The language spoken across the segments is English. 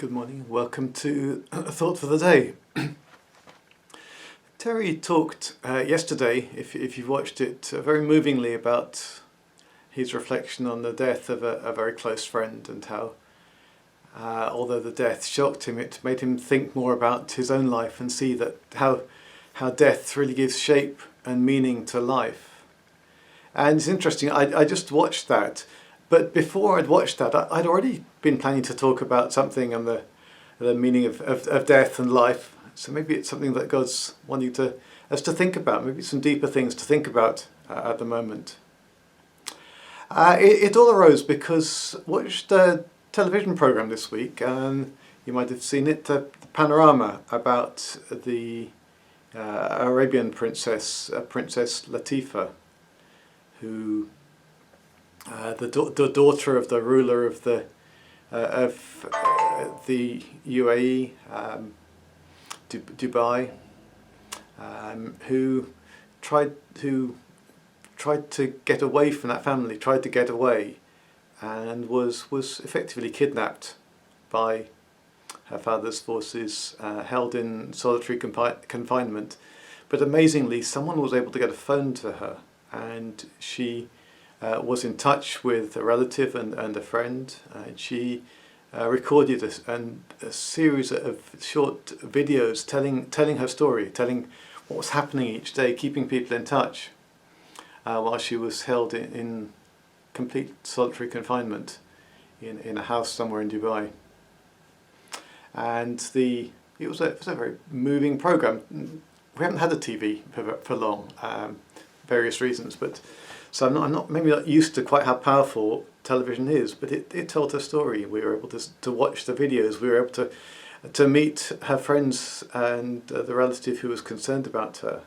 Good morning and welcome to A Thought for the Day. Terry talked yesterday, if you've watched it, very movingly about his reflection on the death of a very close friend and how, although the death shocked him, it made him think more about his own life and see that how death really gives shape and meaning to life. And it's interesting, I just watched that. But before I'd watched that, I'd already been planning to talk about something on the meaning of death and life. So maybe it's something that God's wanting us to think about, maybe some deeper things to think about at the moment. It all arose because I watched a television programme this week, and you might have seen it, the Panorama, about the Arabian princess, Princess Latifa, who the daughter of the ruler of the UAE, Dubai, who tried to get away from that family, tried to get away, and was effectively kidnapped by her father's forces, held in solitary confinement. But amazingly, someone was able to get a phone to her, and she was in touch with a relative and a friend, and she recorded a series of short videos telling her story, telling what was happening each day, keeping people in touch while she was held in complete solitary confinement in a house somewhere in Dubai. And it was a very moving program. We haven't had a TV for long, various reasons, but so I'm not maybe not used to quite how powerful television is, but it told her story. We were able to watch the videos. We were able to meet her friends and the relative who was concerned about her.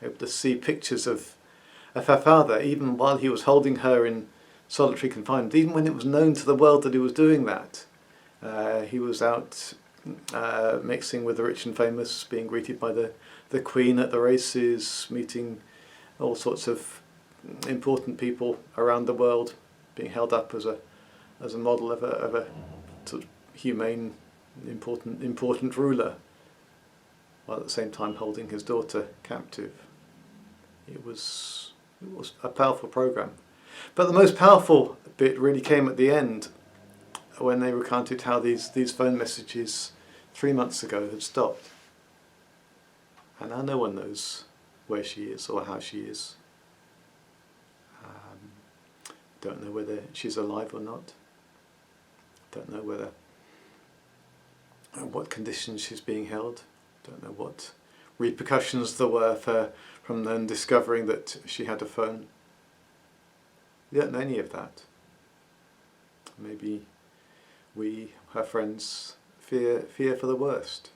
Able to see pictures of her father, even while he was holding her in solitary confinement. Even when it was known to the world that he was doing that, he was out mixing with the rich and famous, being greeted by the Queen at the races, meeting all sorts of important people around the world, being held up as a model of a sort of humane, important ruler, while at the same time holding his daughter captive. It was a powerful program, but the most powerful bit really came at the end, when they recounted how these phone messages 3 months ago had stopped, and now no one knows where she is or how she is. Don't know whether she's alive or not. Don't know what conditions she's being held. Don't know what repercussions there were from them discovering that she had a phone. We don't know any of that. Maybe we, her friends, fear for the worst.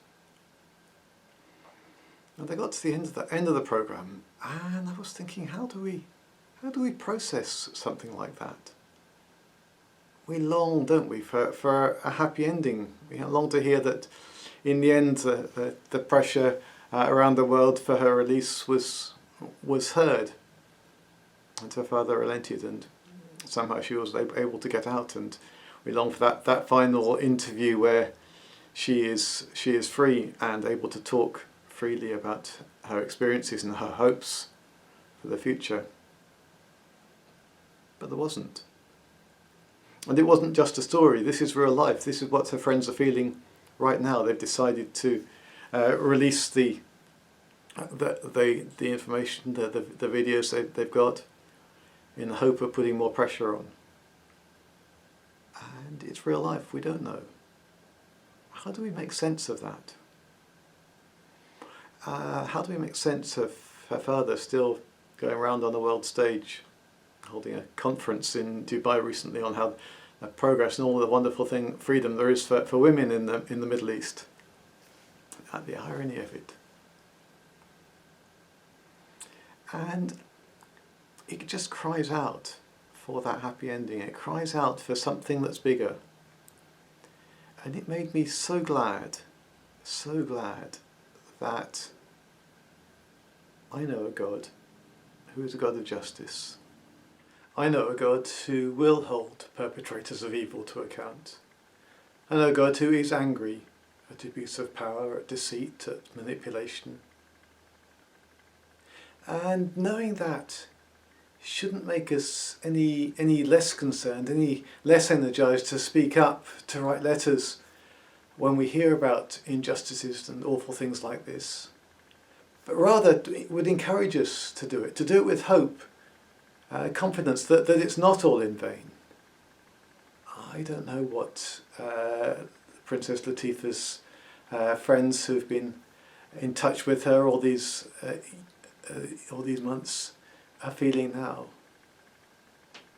And they got to the end of the programme, and I was thinking, how do we process something like that? We long, don't we, for a happy ending. We long to hear that in the end the pressure around the world for her release was heard, and her father relented, and somehow she was able to get out. And we long for that final interview where she is free and able to talk freely about her experiences and her hopes for the future. But there wasn't. And it wasn't just a story. This is real life. This is what her friends are feeling right now. They've decided to release the information, the videos they've got, in the hope of putting more pressure on. And it's real life. We don't know. How do we make sense of that? How do we make sense of her father still going around on the world stage, holding a conference in Dubai recently on how progress and all the wonderful freedom there is for women in the Middle East? And the irony of it. And it just cries out for that happy ending. It cries out for something that's bigger. And it made me so glad that I know a God who is a God of justice. I know a God who will hold perpetrators of evil to account. And a God who is angry at abuse of power, at deceit, at manipulation. And knowing that shouldn't make us any less concerned, any less energised to speak up, to write letters when we hear about injustices and awful things like this. But rather it would encourage us to do it with hope, confidence that it's not all in vain. I don't know what Princess Latifah's friends who've been in touch with her all these months are feeling now.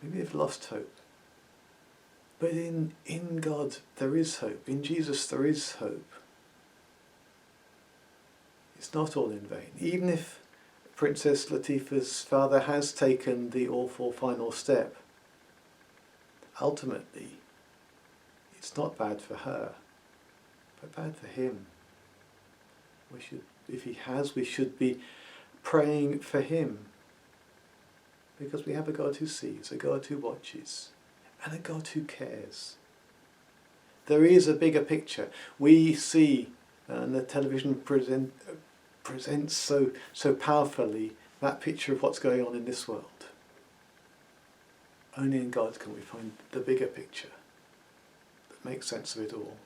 Maybe they've lost hope. But in God there is hope. In Jesus there is hope. It's not all in vain. Even if Princess Latifah's father has taken the awful final step, ultimately it's not bad for her, but bad for him. If he has, we should be praying for him, because we have a God who sees, a God who watches, and a God who cares. There is a bigger picture. We see, and the television presents so powerfully that picture of what's going on in this world. Only in God can we find the bigger picture that makes sense of it all.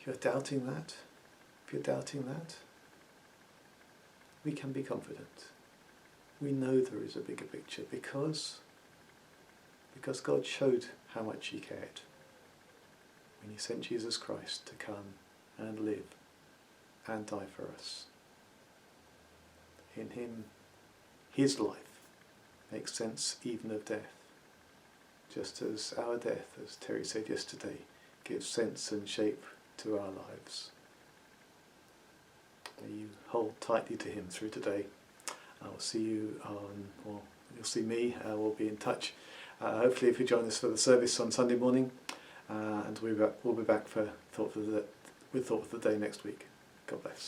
If you're doubting that, we can be confident. We know there is a bigger picture because God showed how much he cared when he sent Jesus Christ to come and live and die for us. In him, his life makes sense even of death, just as our death, as Terry said yesterday, gives sense and shape to our lives. May you hold tightly to him through today. I will see you you'll see me, we'll be in touch. Hopefully if you join us for the service on Sunday morning, and we'll be back with Thought for the Day next week. God bless.